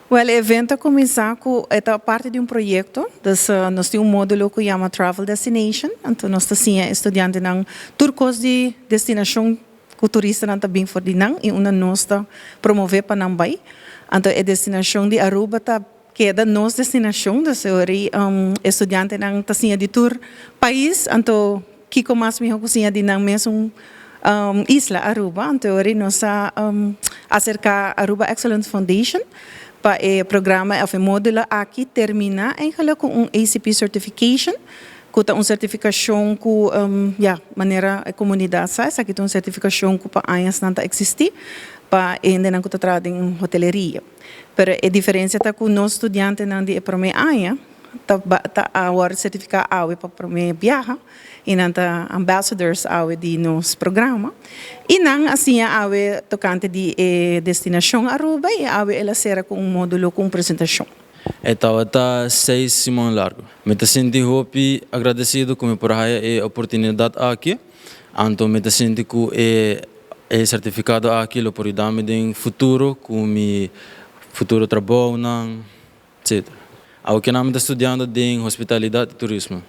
Well, o evento começou com esta parte de projeto. Então, nós temos módulo que chama Travel Destination. Então, nós temos estudantes ng turcos de destinação que o turista não está bem for dinang e uma nossa promover para não vai. Então, a destinação de Aruba está queda nossa destinação. Então, estudante ng tasinha de tour país. Então, kiko mas mi cozinha de nang mesmo isla Aruba. Então, nós acerca Aruba Excellence Foundation. Para o programa, o módulo aqui termina com ACP Certification, que é uma certificação que, maneira a comunidade sabe, aqui é uma certificação que para anos não existe, para ainda não está em hoteleria. Mas a diferença é que os estudantes não de primeira ano, tá agora certificado para primeira viagem, e não tá ambassadors de nosso programa. E não assim tocante de destinação Aruba e ela será com módulo com apresentação. Então, está 6 semanas largo. Me sinto agradecido com a oportunidade aqui. Então, me sinto que é certificado aqui por dar-me em futuro, com o futuro trabalho, etc. Eu estou estudando em hospitalidade e turismo.